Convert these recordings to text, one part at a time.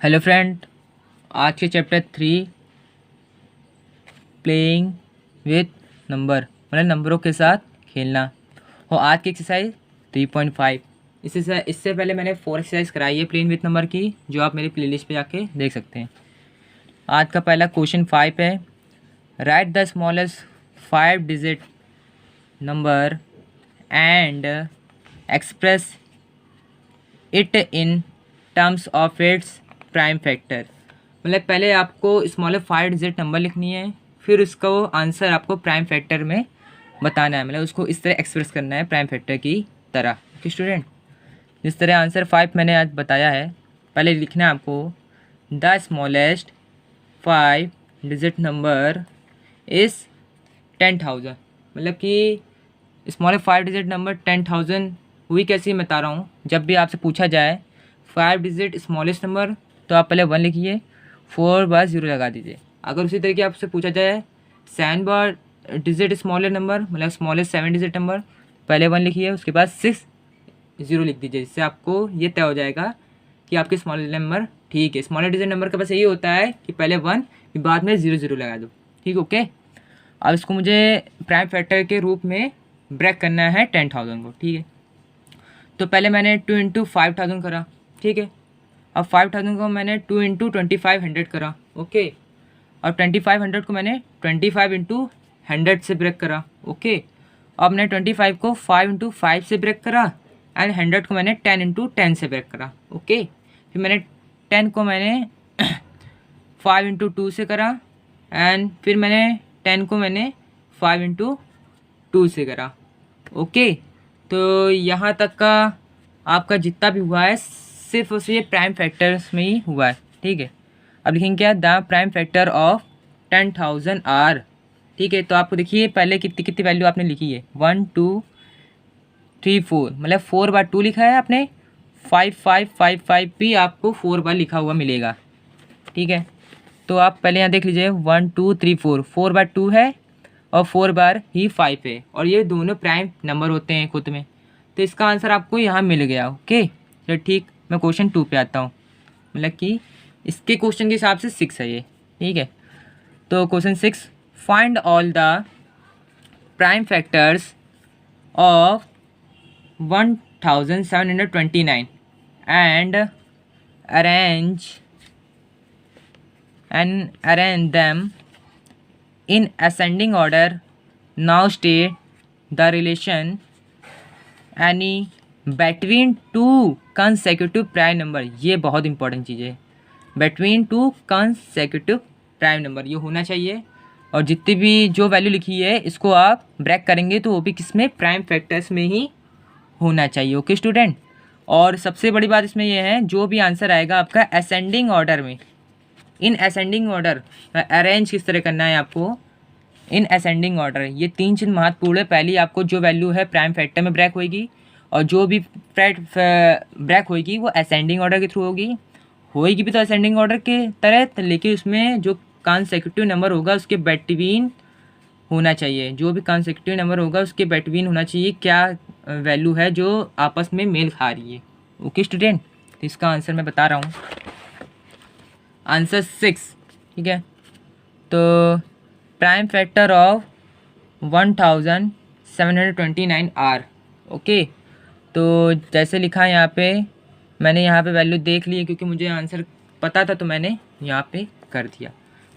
Hello friend, आज के chapter 3 playing with number मतलब नंबरों के साथ खेलना और आज की एक्सरसाइज 3.5। इससे पहले मैंने 4 एक्सरसाइज कराई है प्लेइंग विथ नंबर की, जो आप मेरी प्लेलिस्ट पे जाके देख सकते हैं। आज का पहला क्वेश्चन 5 है, right the smallest 5 digit number and express it in terms of its prime factor. मतलब पहले आपको स्मॉलर 5 डिजिट नंबर लिखनी है, फिर उसका वो आंसर आपको प्राइम फैक्टर में बताना है, मतलब उसको इस तरह एक्सप्रेस करना है प्राइम फैक्टर की तरह। ओके स्टूडेंट, जिस तरह आंसर 5 मैंने आज बताया है, पहले लिखना है आपको the smallest 5 digit number is 10,000। मतलब कि स्मॉलर 5 डिजिट नंबर 10,000 हुई कैसी मैं बता रहा हूँ। जब भी आपसे पूछा जाए 5 डिजिट स्मॉलेस्ट नंबर तो आप पहले 1 लिखिए, 4 बार 0 लगा दीजिए। अगर उसी तरीके आपसे पूछा जाए 7 बार डिजिट स्मॉलर नंबर मतलब स्मॉलेस्ट 7 डिजिट नंबर, पहले 1 लिखिए, उसके बाद 6 0 लिख दीजिए। जिससे आपको ये तय हो जाएगा कि आपके स्मॉलर नंबर ठीक है। स्मॉलर डिजिट नंबर का बस यही होता है कि पहले 1 फिर बाद में 0 0 लगा दो, ठीक ओके। अब इसको मुझे प्राइम फैक्टर के रूप में ब्रेक करना है 10,000 को, ठीक है। तो पहले मैंने 2 इंटू 5,000 करा, ठीक है। अब 5,000 को मैंने 2 इंटू 2500 करा, ओके। और 2500 को मैंने 25 इंटू 100 से ब्रेक करा, ओके। अब मैंने 25 को 5 इंटू 5 से ब्रेक करा एंड 100 को मैंने 10 इंटू 10 से ब्रेक करा, ओके। फिर मैंने 10 को मैंने 5 इंटू 2 से करा एंड फिर मैंने 10 को मैंने 5 इंटू 2 से करा, ओके। तो यहाँ तक का आपका जितना भी हुआ है सिर्फ उसे ये प्राइम फैक्टर्स में ही हुआ है, ठीक है। अब लिखेंगे क्या, the prime factor of 10,000 are, ठीक है। तो आपको देखिए पहले कितनी कितनी वैल्यू आपने लिखी है, 1 2 3 4, मतलब 4 बार 2 लिखा है आपने, 5 5 5 5 भी आपको 4 बार लिखा हुआ मिलेगा, ठीक है। तो आप पहले यहाँ देख लीजिए 1 2 3 4, 4 बार 2 है और 4 बार ही 5 है, और ये दोनों प्राइम नंबर होते हैं खुद में। तो इसका आंसर आपको यहाँ मिल गया, ओके। चलो ठीक, मैं क्वेश्चन 2 पे आता हूँ। मतलब कि इसके क्वेश्चन के हिसाब से 6 है ये, ठीक है। तो question 6, find all the prime factors of 1729 and arrange them in ascending order. Now state the relation any between two consecutive prime number। ये बहुत इंपॉर्टेंट चीज़ है, between two consecutive prime number ये होना चाहिए। और जितनी भी जो वैल्यू लिखी है इसको आप ब्रेक करेंगे तो वो भी किस में, प्राइम फैक्टर्स में ही होना चाहिए, ओके स्टूडेंट। और सबसे बड़ी बात इसमें यह है, जो भी आंसर आएगा आपका असेंडिंग ऑर्डर में, इन असेंडिंग ऑर्डर अरेंज किस तरह करना है आपको, इन असेंडिंग ऑर्डर। ये 3 चीज़ महत्वपूर्ण है। पहली आपको जो वैल्यू है प्राइम फैक्टर में ब्रेक होएगी, और जो भी ब्रेक होएगी वो असेंडिंग ऑर्डर के थ्रू होएगी भी तो असेंडिंग ऑर्डर के तरह, लेकिन उसमें जो कॉन्सेक्यूटिव नंबर होगा उसके बिटवीन होना चाहिए। जो भी कॉन्सेक्यूटिव नंबर होगा उसके बिटवीन होना चाहिए क्या वैल्यू है जो आपस में मेल खा रही है, ओके स्टूडेंट। तो इसका आंसर मैं बता रहा हूँ, आंसर 6, ठीक है। तो prime factor of 1729 are, okay. तो जैसे लिखा है यहाँ पे, मैंने यहाँ पे वैल्यू देख ली है क्योंकि मुझे आंसर पता था तो मैंने यहाँ पे कर दिया।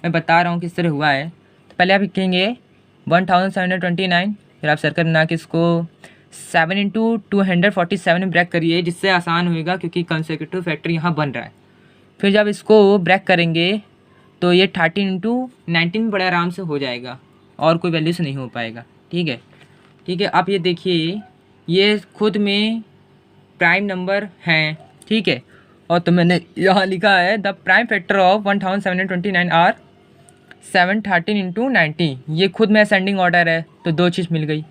मैं बता रहा हूँ किस तरह हुआ है। तो पहले आप लिखेंगे 1729, फिर आप सर्कल बना के इसको 7 इंटू 247 में ब्रेक करिए, जिससे आसान होएगा क्योंकि कंसेक्यूटिव फैक्टर यहाँ बन रहा है। फिर जब इसको ब्रेक करेंगे तो ये 13 इंटू 19 बड़े आराम से हो जाएगा और कोई वैल्यू से नहीं हो पाएगा, ठीक है। ठीक है, आप ये देखिए ये खुद में प्राइम नंबर हैं, ठीक है। और तो मैंने यहाँ लिखा है the prime factor of 1729 are 7 13 into 90, ये खुद में असेंडिंग ऑर्डर है तो 2 चीज़ मिल गई।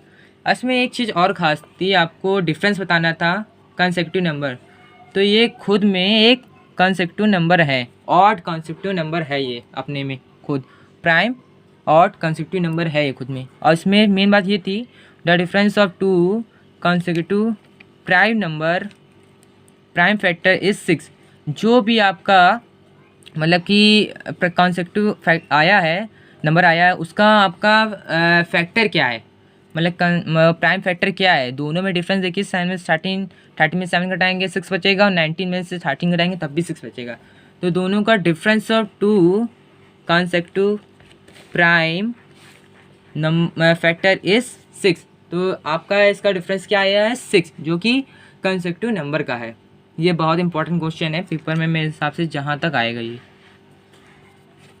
इसमें एक चीज़ और ख़ास थी, आपको डिफरेंस बताना था कंसेक्यूटिव नंबर। तो ये खुद में एक कंसेक्यूटिव नंबर है, ऑड कंसेक्यूटिव नंबर है ये अपने में खुद, प्राइम ऑड कंसेक्यूटिव नंबर है ये खुद में। और इसमें मेन बात ये थी the difference of 2 consecutive prime number prime factor is 6। जो भी आपका मतलब कि कॉन्सेक्टिव आया है, नंबर आया है, उसका आपका फैक्टर क्या है, मतलब प्राइम फैक्टर क्या है। दोनों में डिफरेंस देखिए, 7 में 13 में 7 घटाएंगे 6 बचेगा, और 19 में से 13 घटाएंगे तब भी 6 बचेगा। तो दोनों का difference of two consecutive prime factor is 6। तो आपका इसका डिफरेंस क्या आया है, 6, जो कि कंसेक्टिव नंबर का है। ये बहुत इंपॉर्टेंट क्वेश्चन है पेपर में मेरे हिसाब से, जहाँ तक आएगा ये।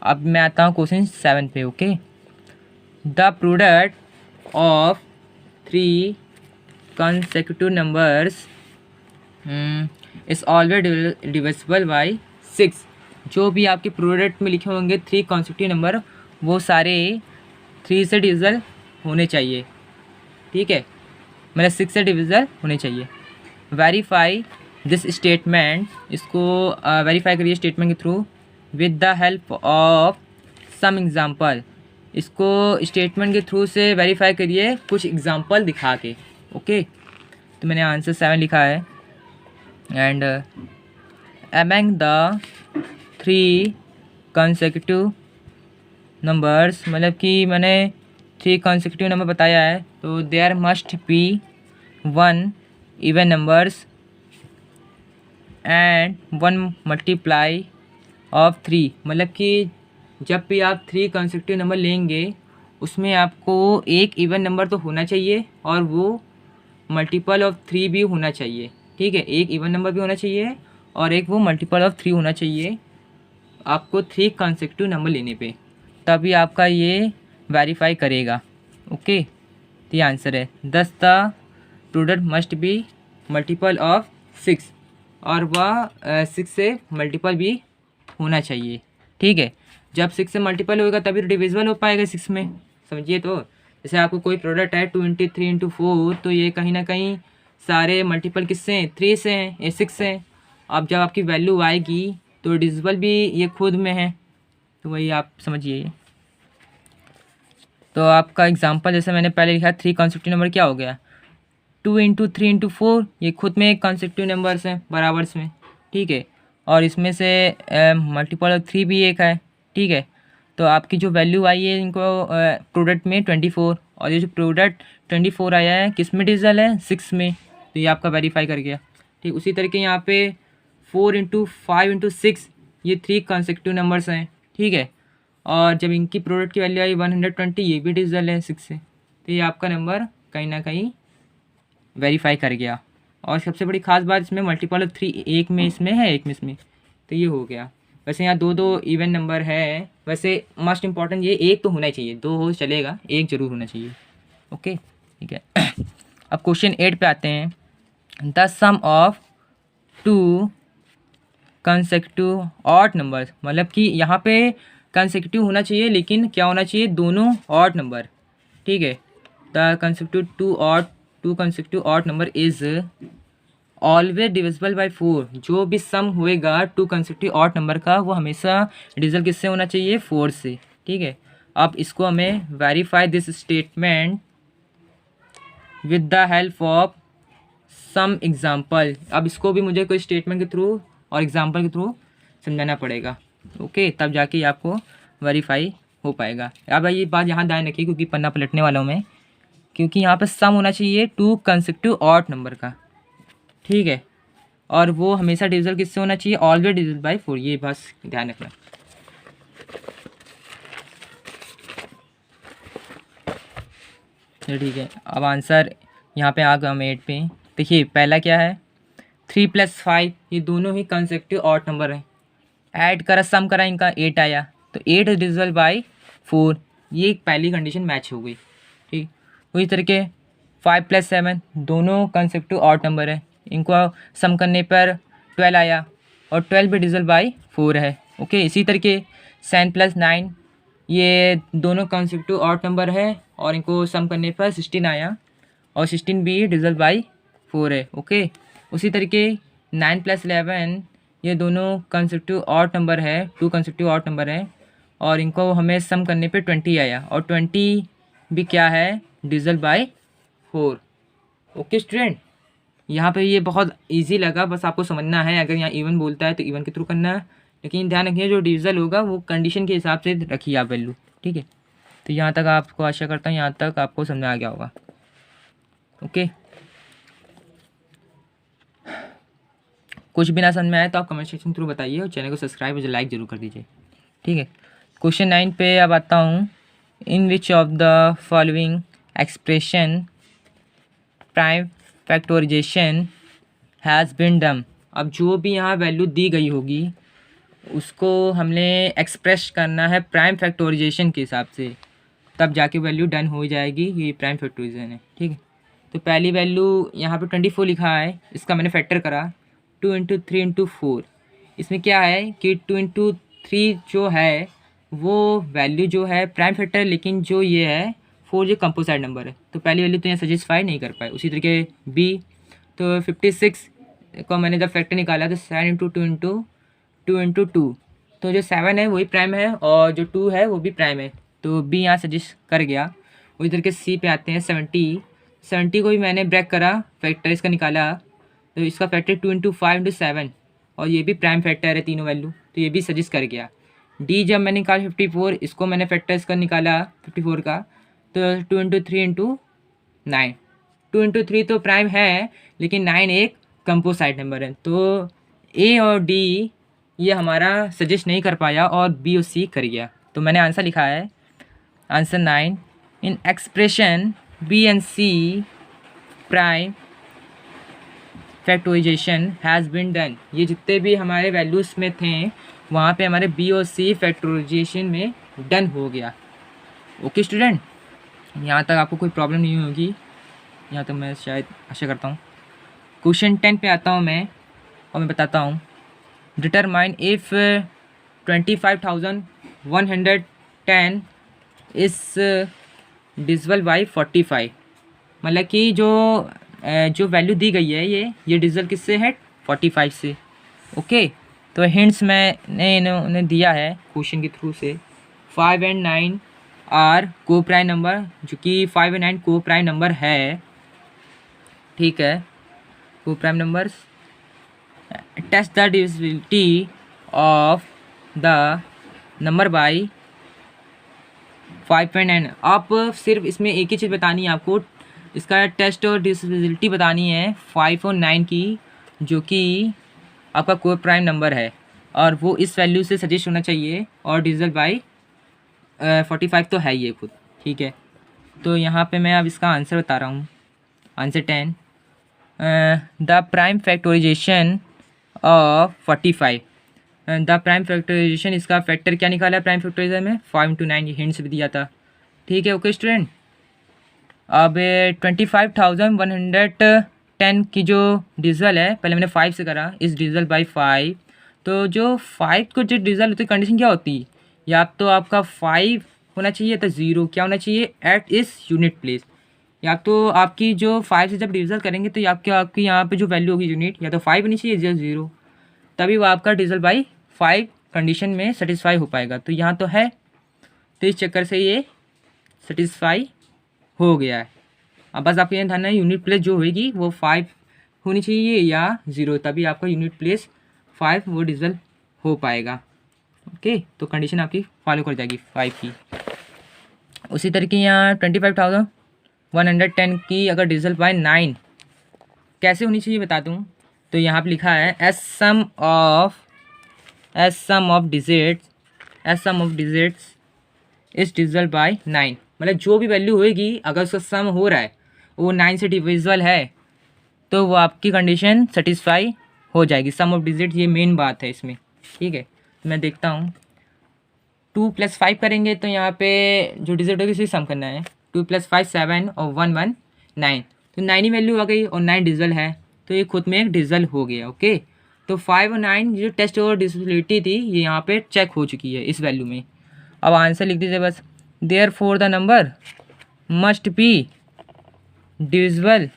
अब मैं आता हूँ क्वेश्चन 7 पे। Okay, the product of 3 consecutive numbers is always divisible by 6। जो भी आपके प्रोडक्ट में लिखे होंगे 3 consecutive नंबर, वो सारे 3 से डिविजल होने चाहिए, ठीक है, मतलब 6 से डिविजल होने चाहिए। वेरीफाई दिस स्टेटमेंट, इसको वेरीफाई करिए स्टेटमेंट के through with the help of some example. इसको स्टेटमेंट के थ्रू से वेरीफाई करिए कुछ एग्जाम्पल दिखा के। ओके, तो मैंने आंसर 7 लिखा है। And among the 3 consecutive numbers, मतलब कि मैंने 3 consecutive नंबर बताया है, तो there must be 1 even numbers and 1 multiply of 3। मतलब कि जब भी आप 3 consecutive नंबर लेंगे, उसमें आपको एक इवन नंबर तो होना चाहिए और वो मल्टीपल ऑफ 3 भी होना चाहिए, ठीक है। एक इवन नंबर भी होना चाहिए और एक वो मल्टीपल ऑफ 3 होना चाहिए आपको 3 consecutive नंबर लेने पे, तभी आपका ये वेरीफाई करेगा। ओके, तो ये आंसर है। दस the product must be multiple of 6, और वह 6 से मल्टीपल भी होना चाहिए, ठीक है। जब 6 से मल्टीपल होगा तभी तो डिविजिबल हो पाएगा 6 में, समझिए। तो जैसे आपको कोई प्रोडक्ट है 2 × 3 × 4, तो ये कहीं ना कहीं सारे मल्टीपल किससे हैं, 3 से हैं, ये 6 से हैं। अब जब आपकी वैल्यू आएगी तो डिविजिबल भी ये खुद में है, तो वही आप समझिए। तो आपका एग्जांपल जैसे मैंने पहले लिखा 3 consecutive नंबर क्या हो गया, 2 × 3 × 4, ये खुद में एक consecutive नंबर्स हैं बराबर्स में, ठीक है। और इसमें से मल्टीपल ऑफ 3 भी एक है, ठीक है। तो आपकी जो वैल्यू आई है इनको प्रोडक्ट में 24, और ये जो प्रोडक्ट 24 आया है किस में डिविजिबल है, 6 में, तो ये आपका वेरीफाई कर गया, ठीक। उसी तरीके यहाँ पे 4 × 5 × 6, ये 3 consecutive नंबर्स हैं, ठीक है। और जब इनकी प्रोडक्ट की वैल्यू आई 120, ये भी डिविजिबल है 6 से, तो ये आपका नंबर कहीं ना कहीं वेरीफाई कर गया। और सबसे बड़ी खास बात, इसमें मल्टीपल ऑफ 3 एक में इसमें है, एक में इसमें, तो ये हो गया। वैसे यहाँ 2 इवन नंबर है, वैसे मोस्ट इंपॉर्टेंट ये एक तो होना ही चाहिए, 2 हो चलेगा, एक जरूर होना चाहिए। ओके, ठीक है। अब क्वेश्चन 8 पे आते हैं। The sum of 2 consecutive odd number, मतलब कि यहाँ पे consecutive होना चाहिए, लेकिन क्या होना चाहिए, दोनों ऑड नंबर, ठीक है। The two consecutive odd number is always divisible by 4। जो भी सम होएगा 2 consecutive ऑड नंबर का, वो हमेशा डिविजिबल किससे होना चाहिए, 4 से, ठीक है। अब इसको हमें verify this statement with the help of some example. अब इसको भी मुझे कोई स्टेटमेंट के थ्रू और एग्जाम्पल के थ्रू समझाना पड़ेगा, ओके, तब जाके आपको वेरीफाई हो पाएगा। अब ये बात यहाँ ध्यान रखिए, क्योंकि पन्ना पलटने वाला हूँ मैं, क्योंकि यहाँ पे सम होना चाहिए 2 consecutive ऑड नंबर का, ठीक है। और वो हमेशा डिविजिबल किससे होना चाहिए, ऑलवेज डिविजिबल बाई 4, ये बस ध्यान रखना। ठीक है, अब आंसर यहाँ पे आ गया हम 8 पे। देखिए पहला क्या है, 3 + 5, ये दोनों ही consecutive ऑड नंबर हैं। ऐड करा, सम करा, इनका 8 आया, तो 8 डिविजिबल बाई 4, ये पहली कंडीशन मैच हो गई, ठीक। उसी तरीके 5 + 7, दोनों consecutive ऑड नंबर है, इनको सम करने पर 12 आया, और 12 भी डिविजिबल बाई 4 है, ओके। इसी तरीके 7 + 9, ये दोनों consecutive ऑड नंबर है, और इनको सम करने पर 16 आया, और 16 भी डिविजिबल बाई 4 है, ओके। उसी तरीके 9 + 11, ये दोनों consecutive ऑड नंबर है, 2 consecutive ऑड नंबर है, और इनको हमें सम करने पे 20 आया, और 20 भी क्या है, डिविजिबल बाई 4, ओके स्टूडेंट। यहाँ पे ये बहुत इजी लगा, बस आपको समझना है, अगर यहाँ इवन बोलता है तो इवन के थ्रू करना है, लेकिन ध्यान रखिए जो डिविजल होगा वो कंडीशन के हिसाब से रखिए आप वैल्यू, ठीक है। तो यहाँ तक आपको आशा करता हूँ यहाँ तक आपको समझ में आ गया होगा। ओके, कुछ भी ना समझ में आए तो आप कमेंट सेक्शन थ्रू बताइए और चैनल को सब्सक्राइब और लाइक ज़रूर कर दीजिए, ठीक है। क्वेश्चन 9 पे अब आता हूँ। In which of the following expression prime factorization has been done. अब जो भी यहाँ वैल्यू दी गई होगी उसको हमने एक्सप्रेस करना है प्राइम फैक्टोराइजेशन के हिसाब से, तब जाके वैल्यू डन हो जाएगी। ये प्राइम फैक्टोराइजेशन है, ठीक है। तो पहली वैल्यू यहाँ पे 24 लिखा है, इसका मैंने फैक्टर करा 2 इंटू 3 इंटू 4। इसमें क्या है कि 2 इंटू 3 जो है वो वैल्यू जो है प्राइम फैक्टर है, लेकिन जो ये है 4 ये कंपोजिट नंबर है, तो पहली वैल्यू तो यहाँ सेटिस्फाई नहीं कर पाए। उसी तरीके बी, तो 56 को मैंने जब फैक्टर निकाला तो 7 इंटू 2 इंटू 2 इंटू 2, तो जो 7 है वही प्राइम है और जो 2 है वो भी प्राइम है, तो बी यहाँ सजेस्ट कर गया। उसी तरीके सी पे आते हैं। 70 को भी मैंने ब्रेक करा, फैक्टर इसका निकाला, तो इसका फैक्टर 2 इंटू 5 इंटू 7 और ये भी प्राइम फैक्टर है तीनों वैल्यू, तो ये भी सजेस्ट कर गया। डी जब मैंने निकाला 54, इसको मैंने फैक्टर इसका निकाला 54 का, तो 2 इंटू 3 इंटू 9, 2 इंटू 3 तो प्राइम है लेकिन 9 एक कंपोजिट नंबर है, तो ए और डी ये हमारा सजेस्ट नहीं कर पाया और बी और सी कर गया। तो मैंने आंसर लिखा है answer 9 in expression B and C prime factorization has been done. ये जितने भी हमारे वैल्यूज़ में थे वहाँ पे हमारे बी और सी फैक्टोराइजेशन में डन हो गया। ओके स्टूडेंट, यहाँ तक आपको कोई प्रॉब्लम नहीं होगी, यहाँ तक मैं शायद आशा करता हूँ। क्वेश्चन 10 पे आता हूँ मैं और मैं बताता हूँ। डिटरमाइन इफ़ 25,110 इस डिविजिबल बाई 45। मतलब कि जो वैल्यू दी गई है ये डिविजिबल किससे है 45 से। ओके, तो हिंट्स मैंने इन्होंने दिया है क्वेश्चन के थ्रू से। 5 एंड 9 आर को प्राइम नंबर, जो कि 5 एंड 9 को प्राइम नंबर है, ठीक है, को prime numbers. Test the divisibility of the number by 5 and 9। आप सिर्फ इसमें एक ही चीज़ बतानी है आपको, इसका टेस्ट और डिविजिबिलिटी बतानी है 5 और 9 की, जो कि आपका कोई प्राइम नंबर है और वो इस वैल्यू से सजेस्ट होना चाहिए और डिविजिबल बाई 45 तो है ये खुद, ठीक है। तो यहाँ पे मैं अब इसका आंसर बता रहा हूँ। Answer 10 the prime factorization of 45। The prime factorization, इसका फैक्टर क्या निकाला है प्राइम फैक्टराइजेशन में 5 इंटू 9, ये हिंट्स भी दिया था, ठीक है। ओके स्टूडेंट, अब 25,110 की जो डिविजिबल है, पहले मैंने 5 से करा, इस डिविजिबल बाई 5, तो जो 5 को जो डिविजिबल होती है कंडीशन क्या होती है, या तो आपका 5 होना चाहिए तो 0 क्या होना चाहिए एट इस यूनिट प्लेस, या तो आपकी जो 5 से जब डिविजिबल करेंगे तो आपकी यहाँ पे जो वैल्यू होगी यूनिट या तो 5 होनी चाहिए या 0, तभी वो आपका डिविजिबल बाई 5 कंडीशन में सेटिस्फाई हो पाएगा। तो यहाँ तो है, तो इस चक्कर से ये सेटिस्फाई हो गया है। अब बस आपको ये ध्यान है यूनिट प्लेस जो होगी वो 5 होनी चाहिए या 0, तभी आपका यूनिट प्लेस 5 वो डिविजिबल हो पाएगा। ओके, तो कंडीशन आपकी फॉलो कर जाएगी 5 की। उसी तरीके यहाँ 25,110 की अगर डिविजिबल बाय 9 कैसे होनी चाहिए बता दूँ, तो यहाँ पे लिखा है as sum of digits is divisible by 9। मतलब जो भी वैल्यू होएगी अगर उसका सम हो रहा है वो 9 से डिविजिबल है तो वो आपकी कंडीशन सेटिस्फाई हो जाएगी। सम ऑफ डिजिट ये मेन बात है इसमें, ठीक है। तो मैं देखता हूँ 2 + 5 करेंगे तो यहाँ पे जो डिजिट होगी उसी सम करना है। 2 + 5 7 और 1 1 9, तो 9 ही वैल्यू आ गई और 9 डिविजिबल है, तो ये खुद में एक डिविजिबल हो गया। ओके, तो 5 और 9 जो टेस्ट और डिविजिबिलिटी थी ये यहाँ पे चेक हो चुकी है इस वैल्यू में। अब आंसर लिख दीजिए बस, therefore the number must be divisible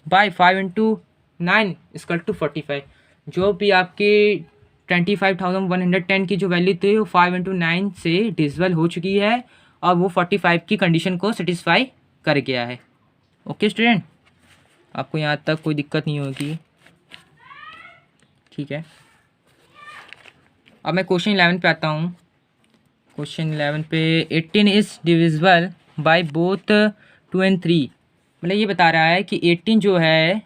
by 5 into 9 equal to 45। जो भी आपकी 25,110 की जो वैल्यू थी वो 5 इंटू 9 से डिविजिबल हो चुकी है और वो 45 की कंडीशन को सेटिस्फाई कर गया है। ओके स्टूडेंट, आपको यहाँ तक कोई दिक्कत नहीं होगी। ठीक है। अब मैं क्वेश्चन 11 पे आता हूँ। क्वेश्चन 11 पे 18 is divisible by both 2 and 3। मतलब ये बता रहा है कि 18 जो है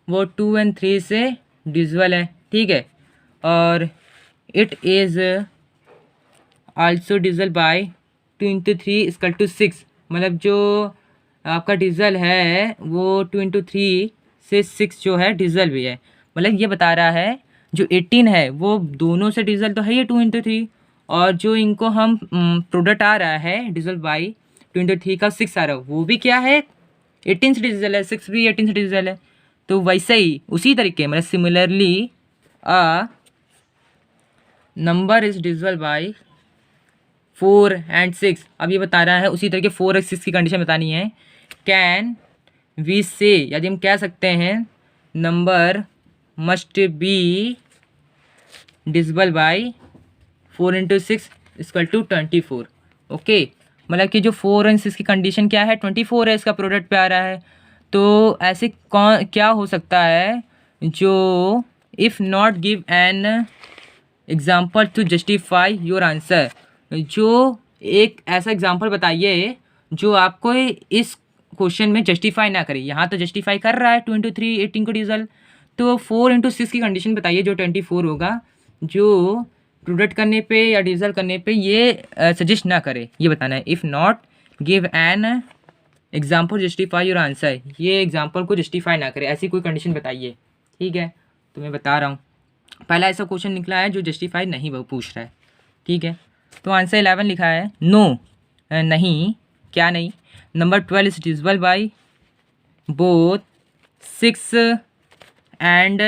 वो 2 and 3 से डिविजिबल है, ठीक है। और it is also divisible by 2 into 3 equal to 6। मतलब जो आपका डिविजिबल है वो 2 into 3 से 6 जो है डिविजिबल भी है। मतलब ये बता रहा है जो 18 है वो दोनों से डिविजिबल तो है ही 2 into 3, और जो इनको हम प्रोडक्ट आ रहा है डिविजिबल बाई 2 into 3 का 6 आ रहा है वो भी क्या है 18 से डिविजिबल है, 6 भी 18 से डिविजिबल है। तो वैसे ही उसी तरीके मतलब similarly a number is divisible by 4 and 6। अब ये बता रहा है उसी तरीके 4 और 6 की कंडीशन बतानी है। कैन वी से, यदि हम कह सकते हैं number must be divisible by 4 into 6 equal to 24। Okay, मतलब कि जो 4 और 6 की कंडीशन क्या है 24 है, इसका प्रोडक्ट पे आ रहा है। तो ऐसे कौन क्या हो सकता है जो if not give an example to justify your answer. जो एक ऐसा एग्जाम्पल बताइए जो आपको इस क्वेश्चन में जस्टिफाई ना करे। यहाँ तो जस्टिफाई कर रहा है 2 into 3 18 को डिविजिबल, तो 4 into 6 की कंडीशन बताइए जो 24 होगा, जो प्रोडक्ट करने पे या डिविजिबल करने पे ये सजेस्ट ना करे। ये बताना है if not give an example justify your answer, ये एग्जाम्पल को जस्टिफाई ना करे, ऐसी कोई कंडीशन बताइए। ठीक है, तो मैं बता रहा हूँ पहला ऐसा क्वेश्चन निकला है जो जस्टिफाई नहीं वो पूछ रहा है। ठीक है, तो आंसर 11 लिखा है नो, नहीं, क्या नहीं। Number 12 is divisible by both 6 and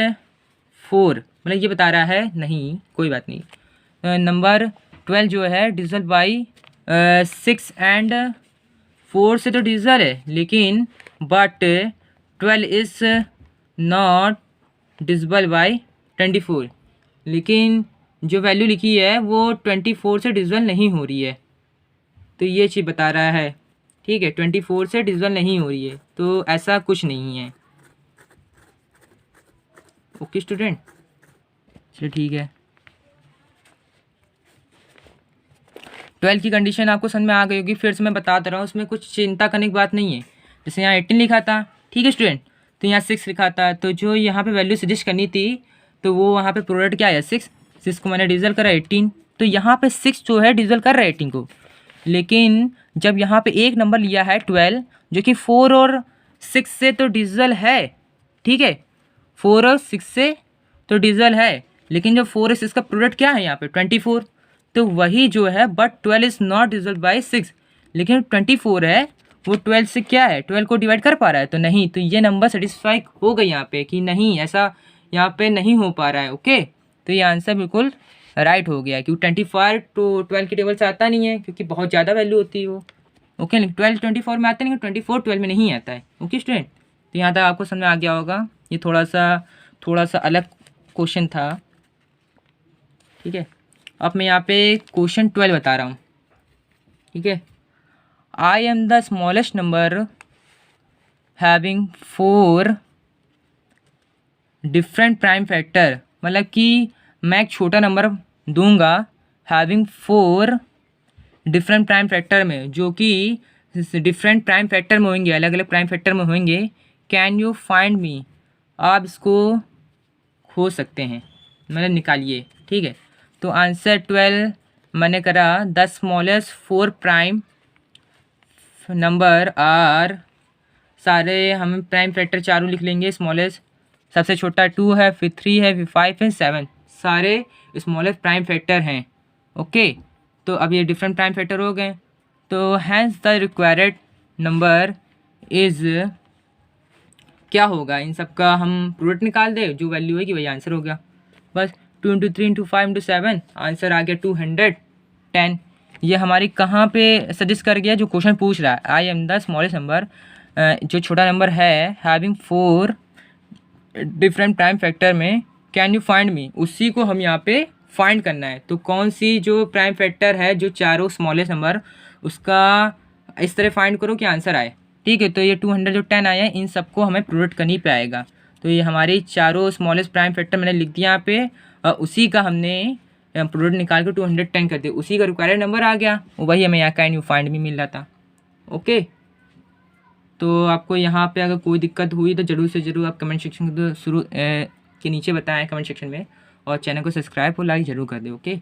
4, मतलब ये बता रहा है नहीं, कोई बात नहीं। नंबर 12 जो है डिविजिबल बाई 6 and 4 से तो डिविजिबल है, लेकिन but 12 is not divisible by 24। लेकिन जो वैल्यू लिखी है वो 24 से डिविजिबल नहीं हो रही है, तो ये चीज़ बता रहा है। ठीक है, 24 से डिविजिबल नहीं हो रही है, तो ऐसा कुछ नहीं है। ओके स्टूडेंट, चलिए ठीक है। 12 की कंडीशन आपको समझ में आ गई होगी, फिर से मैं बताता रहा हूँ, उसमें कुछ चिंता करने की बात नहीं है। जैसे यहाँ 18 लिखा था, ठीक है स्टूडेंट, तो यहाँ 6 लिखा था, तो जो यहाँ पे वैल्यू सजेस्ट करनी थी तो वो वहाँ पे प्रोडक्ट क्या है 6 को मैंने डिविजिबल करा 18, तो यहाँ पे 6 जो है डिविजिबल कर रहा है 18 को। लेकिन जब यहाँ पे एक नंबर लिया है 12 जो कि 4 और 6 से तो डिविजिबल है, ठीक है, 4 और 6 से तो डिविजिबल है, लेकिन जो 4 और 6 का प्रोडक्ट क्या है यहाँ पे 24, तो वही जो है but 12 is not divisible by 6, लेकिन 24 है वो 12 से क्या है 12 को डिवाइड कर पा रहा है, तो नहीं, तो ये नंबर सेटिस्फाई हो गई यहाँ पे कि नहीं, ऐसा यहाँ पे नहीं हो पा रहा है। ओके, तो ये आंसर बिल्कुल राइट हो गया, क्योंकि 25 तो 12 के टेबल से आता नहीं है, क्योंकि बहुत ज़्यादा वैल्यू होती है वो। ओके, 12 24 में आता नहीं, 24 12 में नहीं आता है। ओके स्टूडेंट, तो यहाँ तक आपको समझ में आ गया होगा। ये थोड़ा सा अलग क्वेश्चन था। ठीक है, अब मैं यहाँ पे क्वेश्चन 12 बता रहा हूँ। ठीक है, I am the smallest number having 4 different prime factor, मतलब कि मैं एक छोटा नंबर दूंगा हैविंग 4 डिफरेंट प्राइम फैक्टर में, जो कि डिफरेंट प्राइम फैक्टर में होंगे, अलग अलग प्राइम फैक्टर में होंगे। कैन यू फाइंड मी, आप इसको खो सकते हैं, मतलब निकालिए। ठीक है, तो आंसर 12 मैंने करा the smallest 4 prime number are, सारे हम प्राइम फैक्टर चारों लिख लेंगे। स्मॉलेस्ट सबसे छोटा 2 है, फिर 3 है, फिर 5 है, 7, सारे स्मॉलेस्ट प्राइम फैक्टर हैं। ओके, तो अब ये डिफरेंट प्राइम फैक्टर हो गए, तो hence the required number is, क्या होगा इन सब का हम प्रोडक्ट निकाल दे, जो वैल्यू होगी वही आंसर हो गया। बस 2 into 3 into 5 into 7, आंसर आ गया 210। ये हमारी कहाँ पे सजेस्ट कर गया, जो क्वेश्चन पूछ रहा है I am the smallest number, जो छोटा नंबर है हैविंग 4 डिफरेंट प्राइम फैक्टर में, कैन यू फाइंड मी, उसी को हम यहाँ पे फाइंड करना है। तो कौन सी जो प्राइम फैक्टर है जो चारों स्मॉलेस्ट नंबर, उसका इस तरह फाइंड करो कि आंसर आए। ठीक है, तो ये 210 आया, इन सबको हमें प्रोडक्ट करनी पे आएगा। तो ये हमारी चारों स्मॉलेस्ट प्राइम फैक्टर मैंने लिख दिया यहाँ पे, और उसी का हमने प्रोडक्ट निकाल के 210 कर दिया, उसी का रिक्वायर्ड नंबर आ गया, वही हमें यहाँ का एंड यू फाइंड भी मिल रहा था। ओके, तो आपको यहाँ पे अगर कोई दिक्कत हुई तो ज़रूर से ज़रूर आप कमेंट सेक्शन के नीचे बताएं कमेंट सेक्शन में, और चैनल को सब्सक्राइब और लाइक ज़रूर कर दें। ओके।